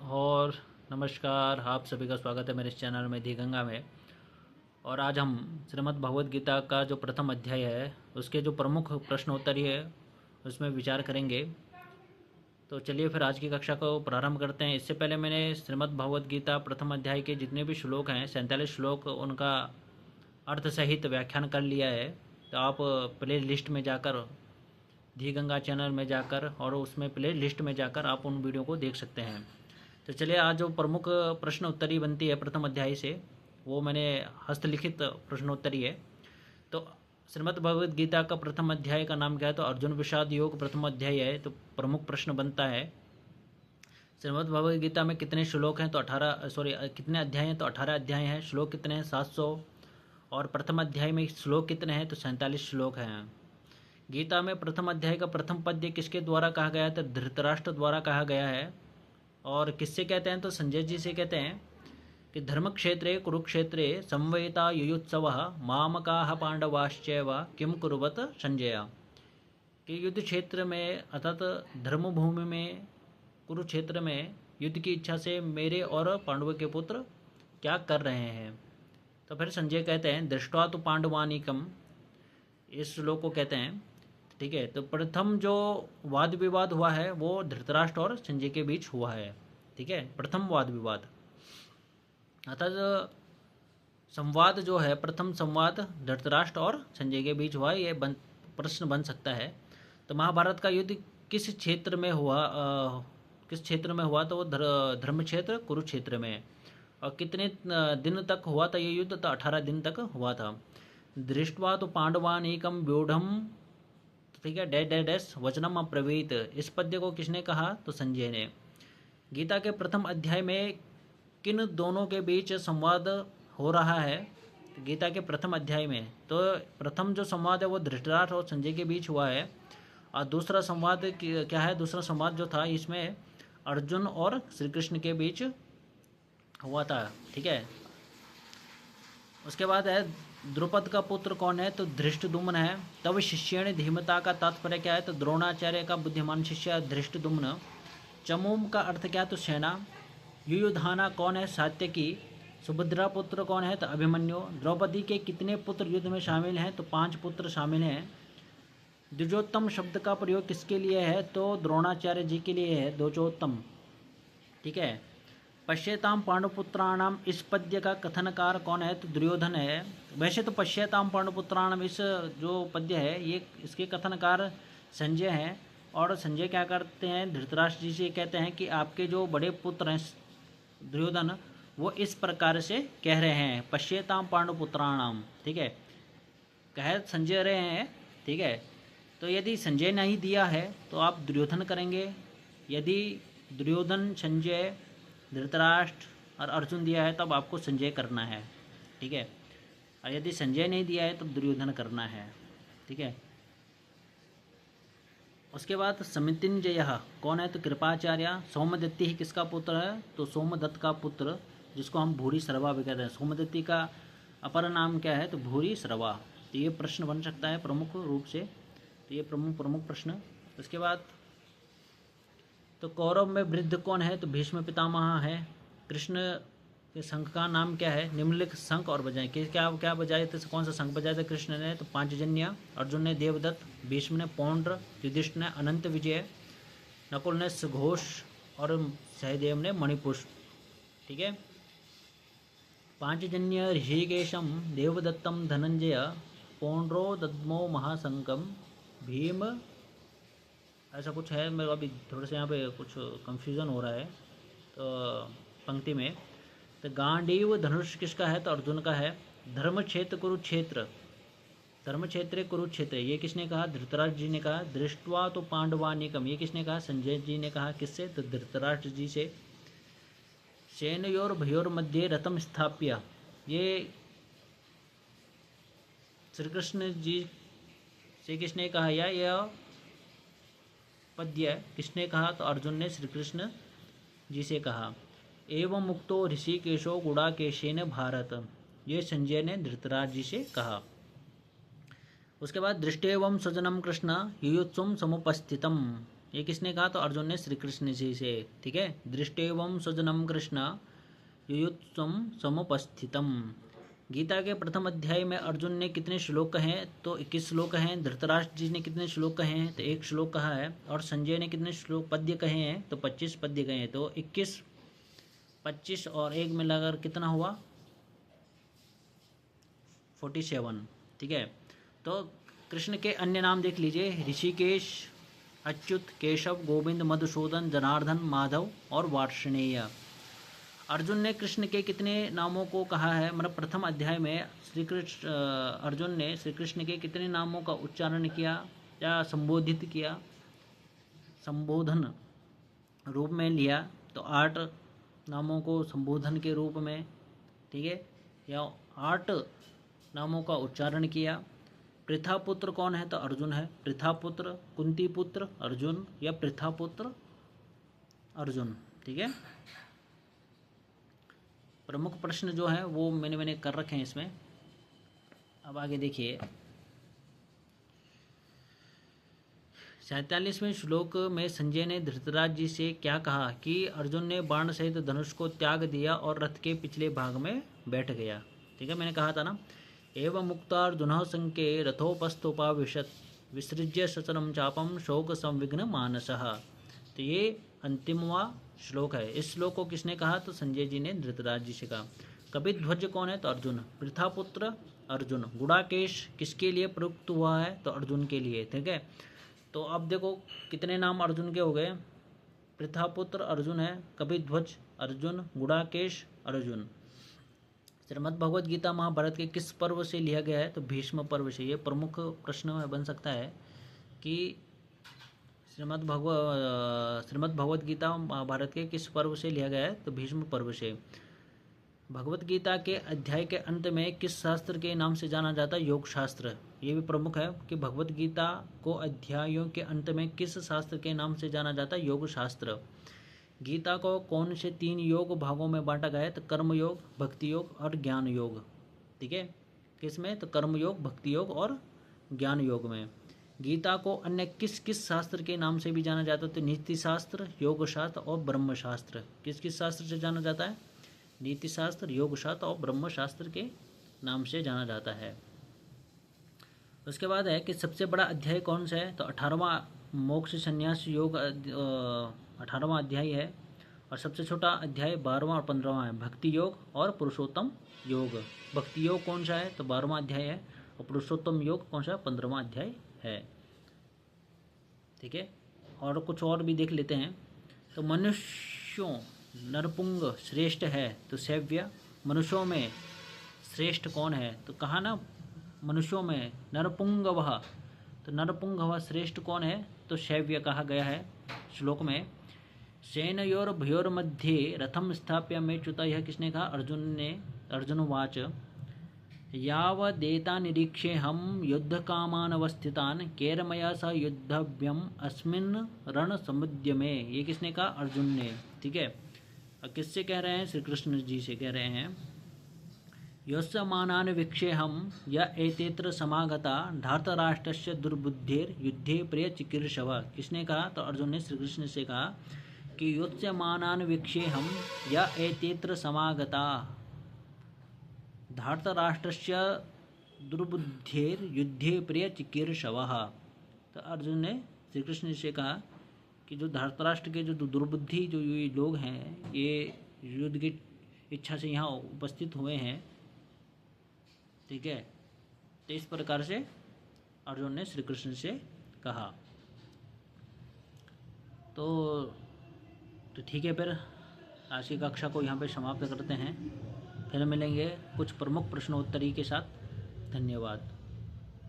और नमस्कार, आप सभी का स्वागत है मेरे इस चैनल में दी गंगा में। और आज हम श्रीमद् भगवद गीता का जो प्रथम अध्याय है उसके जो प्रमुख प्रश्नोत्तरी है उसमें विचार करेंगे। तो चलिए फिर आज की कक्षा को प्रारंभ करते हैं। इससे पहले मैंने श्रीमद् भगवद गीता प्रथम अध्याय के जितने भी श्लोक हैं 47 श्लोक उनका अर्थ सहित व्याख्यान कर लिया है। तो आप प्ले लिस्ट में जाकर धी गंगा चैनल में जाकर और उसमें प्ले लिस्ट में जाकर आप उन वीडियो को देख सकते हैं। तो चलिए आज जो प्रमुख प्रश्न उत्तरी बनती है प्रथम अध्याय से वो मैंने हस्तलिखित प्रश्नोत्तरी है। तो श्रीमद् भगवद गीता का प्रथम अध्याय का नाम क्या है? तो अर्जुन विषाद योग प्रथम अध्याय है। तो प्रमुख प्रश्न बनता है श्रीमद् भगवद गीता में कितने श्लोक हैं? तो 18 कितने अध्याय हैं? तो 18 अध्याय हैं। श्लोक कितने हैं? 700। और प्रथम अध्याय में श्लोक कितने हैं? तो 47 श्लोक हैं। गीता में प्रथम अध्याय का प्रथम पद्य किसके द्वारा कहा गया है? तो धृतराष्ट्र द्वारा कहा गया है। और किससे कहते हैं? तो संजय जी से कहते हैं कि धर्म क्षेत्रे कुरुक्षेत्रे संवयिता युयुत्सव मामकाः पांडवाश्चैव किम कुर्वत संजय। कि युद्ध क्षेत्र में अर्थात धर्मभूमि में कुरुक्षेत्र में युद्ध की इच्छा से मेरे और पांडवों के पुत्र क्या कर रहे हैं? तो फिर संजय कहते हैं दृष्ट्वा तो पांडवानिकम, इस श्लोक को कहते हैं। ठीक है, तो प्रथम जो वाद विवाद हुआ है वो धृतराष्ट्र और संजय के बीच हुआ है। ठीक है, प्रथम वाद विवाद अर्थात संवाद जो है प्रथम संवाद धृतराष्ट्र और संजय के बीच हुआ है। ये प्रश्न बन सकता है। तो महाभारत का युद्ध किस क्षेत्र में हुआ? किस क्षेत्र में हुआ? तो वो धर्म क्षेत्र कुरुक्षेत्र में। और कितने दिन तक हुआ था ये युद्ध? तो 18 दिन तक हुआ था। दृष्ट्वा तो पांडवानीकम व्यूढ़, ठीक है, डैश डैश डैश वचनम अब्रवीत, इस पद्य को किसने कहा? तो संजय ने। गीता के प्रथम अध्याय में किन दोनों के बीच संवाद हो रहा है? गीता के प्रथम अध्याय में तो प्रथम जो संवाद है वो धृतराष्ट्र और संजय के बीच हुआ है। और दूसरा संवाद क्या है? दूसरा संवाद जो था इसमें अर्जुन और श्री कृष्ण के बीच हुआ था। ठीक है, उसके बाद है द्रुपद का पुत्र कौन है? तो धृष्टद्युम्न है। तब शिष्य ने धीमता का तात्पर्य क्या है? तो द्रोणाचार्य का बुद्धिमान शिष्य धृष्टद्युम्न। चमूम का अर्थ क्या है? तो सेना। युयुधाना कौन है? सात्यकी। सुभद्रा पुत्र कौन है? तो अभिमन्यु। द्रौपदी के कितने पुत्र युद्ध में शामिल हैं? तो 5 पुत्र शामिल हैं। द्विजोत्तम शब्द का प्रयोग किसके लिए है? तो द्रोणाचार्य जी के लिए है, द्विजोत्तम। ठीक है, पश्यताम पांडुपुत्राणाम, इस पद्य का कथनकार कौन है? तो दुर्योधन है। वैसे तो पश्यताम पांडुपुत्राणाम इस जो पद्य है ये इसके कथनकार संजय हैं। और संजय क्या करते हैं? धृतराष्ट्र जी से कहते हैं कि आपके जो बड़े पुत्र हैं दुर्योधन वो इस प्रकार से कह रहे हैं, पश्यताम पांडुपुत्राणाम। ठीक है, कह संजय रहे हैं। ठीक है, तो यदि संजय नहीं दिया है तो आप दुर्योधन करेंगे। यदि दुर्योधन, संजय, धृतराष्ट्र और अर्जुन दिया है तब आपको संजय करना है। ठीक है, और यदि संजय नहीं दिया है तब दुर्योधन करना है। ठीक है, उसके बाद समितिंजय कौन है? तो कृपाचार्य। सोमदत्ती ही किसका पुत्र है? तो सोमदत्त का पुत्र, जिसको हम भूरी श्रवा भी कहते हैं। सोमदत्ती का अपर नाम क्या है? तो भूरी श्रवा। तो ये प्रश्न बन सकता है प्रमुख रूप से। तो ये प्रमुख प्रश्न। उसके बाद तो कौरव में वृद्ध कौन है? तो भीष्म पितामह है। कृष्ण के शंख का नाम क्या है? निम्नलिखित शंख और बजाए। क्या क्या बजाए थे? कौन सा शंख बजाया था कृष्ण ने? तो पांचजन्य। अर्जुन ने देवदत्त, भीष्म ने पौंड्र, युधिष्ठिर ने अनंत विजय, नकुल ने सुघोष और सहदेव ने मणिपुष्प। ठीक है, पांचजन्य ऋषिकेशम, देवदत्तम धनंजय, पौंड्रो दद्मो महासंकम, भीम, ऐसा कुछ है। मेरे अभी थोड़ा सा यहाँ पे कुछ कंफ्यूजन हो रहा है तो पंक्ति में। तो गांडीव धनुष किसका है? तो अर्जुन का है। धर्म क्षेत्र कुरुक्षेत्र, धर्म क्षेत्र कुरुक्षेत्र, ये किसने कहा? धृतराष्ट्र जी ने कहा। दृष्ट्वा तो पांडवानिकम, ये किसने कहा? संजय जी ने कहा। किससे? तो धृतराष्ट्र जी से। सेनयोर भयोर मध्य रथम स्थाप्य, ये श्री कृष्ण जी से किसने कहा? यह पद्य किसने कहा? तो अर्जुन ने श्री कृष्ण जी से कहा। एवं मुक्तो ऋषिकेशो गुड़ाकेशेन भारत, ये संजय ने धृतराज जी से कहा। उसके बाद दृष्टेवं स्वजनम कृष्ण युयुत्सुम समुपस्थितम, ये किसने कहा? तो अर्जुन ने श्री कृष्ण जी से। ठीक है। दृष्टेवं स्वजनम कृष्ण युयुत्सम समुपस्थितम। गीता के प्रथम अध्याय में अर्जुन ने कितने श्लोक कहे हैं? तो 21 श्लोक कहे हैं। धृतराष्ट्र जी ने कितने श्लोक कहे हैं? तो 1 श्लोक कहा है। और संजय ने कितने श्लोक पद्य कहे हैं? तो 25 पद्य कहे हैं। तो 21, 25 और 1 मिलाकर कितना हुआ? 47। ठीक है। तो कृष्ण के अन्य नाम देख लीजिए, ऋषिकेश, अच्युत, केशव, गोविंद, मधुसूदन, जनार्दन, माधव और वार्ष्णेय। अर्जुन ने कृष्ण के कितने नामों को कहा है? मतलब प्रथम अध्याय में श्री कृष्ण अर्जुन ने श्री कृष्ण के कितने नामों का उच्चारण किया या संबोधित किया, संबोधन रूप में लिया? तो 8 नामों को संबोधन के रूप में, ठीक है, या 8 नामों का उच्चारण किया। पृथा पुत्र कौन है? तो अर्जुन है। पृथा पुत्र, कुंती पुत्र अर्जुन, या पृथा पुत्र अर्जुन। ठीक है। प्रमुख प्रश्न जो है वो मैंने कर रखे हैं इसमें। अब आगे देखिए, 47वें श्लोक में संजय ने धृतराज जी से क्या कहा? कि अर्जुन ने बाण सहित धनुष को त्याग दिया और रथ के पिछले भाग में बैठ गया। ठीक है। मैंने कहा था ना, एवं मुक्तार्जुनः संके रथोपस्थोपाविशत् विसृज्य सचरम चापम शोक संविघ्न मानसः। तो ये अंतिमवा श्लोक है। इस श्लोक को किसने कहा? तो संजय जी ने धृतराज जी से कहा। कपिध्वज कौन है? तो अर्जुन। पृथापुत्र अर्जुन। गुड़ाकेश किसके लिए प्रयुक्त हुआ है? तो अर्जुन के लिए। ठीक है। तो अब देखो कितने नाम अर्जुन के हो गए? पृथापुत्र अर्जुन है, कपिध्वज अर्जुन, गुड़ाकेश अर्जुन। श्रीमद् भगवद गीता महाभारत के किस पर्व से लिया गया है? तो भीष्म पर्व से। ये प्रमुख प्रश्न में बन सकता है कि श्रीमद् भगवद गीता महाभारत के किस पर्व से लिया गया है? तो भीष्म पर्व से। भगवद गीता के अध्याय के अंत में किस शास्त्र के नाम से जाना जाता है? योग शास्त्र। ये भी प्रमुख है कि भगवद गीता को अध्यायों के अंत में किस शास्त्र के नाम से जाना जाता है? योग शास्त्र। गीता को कौन से 3 योग भागों में बांटा गया है? तो कर्म योग, भक्ति योग और ज्ञान योग। ठीक है। किसमें? तो कर्म योग, भक्ति योग और ज्ञान योग में। गीता को अन्य किस किस शास्त्र के नाम से भी जाना जाता है? तो नीति शास्त्र, योग शास्त्र और ब्रह्म शास्त्र। किस किस शास्त्र से जाना जाता है? नीति शास्त्र, योग शास्त्र और ब्रह्म शास्त्र के नाम से जाना जाता है। उसके बाद है कि सबसे बड़ा अध्याय कौन सा है? तो 18वां मोक्ष संन्यास योग 18वां अध्याय है। और सबसे छोटा अध्याय 12वां और 15वां है, भक्ति योग और पुरुषोत्तम योग। भक्ति योग कौन सा है? तो 12वां अध्याय है। और पुरुषोत्तम योग कौन सा है? 15वां अध्याय है। ठीक है। और कुछ और भी देख लेते हैं। तो मनुष्यों नरपुंग श्रेष्ठ है तो सेव्य। मनुष्यों में श्रेष्ठ कौन है? तो कहा ना, मनुष्यों में नरपुंगवः। तो नरपुंगवः श्रेष्ठ कौन है? तो शैव्य कहा गया है श्लोक में। सेनयोर्भयोर्मध्ये रथम स्थाप्य में च्युता। यह किसने कहा? अर्जुन ने। अर्जुनवाच यावदेता निरीक्षे हम युद्ध कामान अवस्थितान कैर्मया स युद्धव्यम अस्मिन् रण समुद्य में। ये किसने कहा? अर्जुन ने। ठीक है। अब किससे कह रहे हैं? श्री कृष्ण जी से कह रहे हैं। यस्य मानान वीक्षे हम य एतेत्र समागता धार्तराष्ट्रस्य दुर्बुद्धेर युद्धे प्रिय चिकीर्षव। किसने कहा? तो अर्जुन ने श्री कृष्ण से कहा कि यस्य मानान वीक्षे हम य एतेत्र समागता धार्तराष्ट्रस्य दुर्बुद्धेर युद्धे प्रिय चिकीर्षव। तो अर्जुन ने श्री कृष्ण से कहा कि जो धार्तराष्ट्र के जो दुर्बुद्धि जो ये लोग हैं, ये युद्ध की इच्छा से यहाँ उपस्थित हुए हैं। ठीक है। तो इस प्रकार से अर्जुन ने श्री कृष्ण से कहा। तो ठीक है, फिर आज की कक्षा को यहाँ पे समाप्त करते हैं। फिर मिलेंगे कुछ प्रमुख प्रश्नोत्तरी के साथ। धन्यवाद।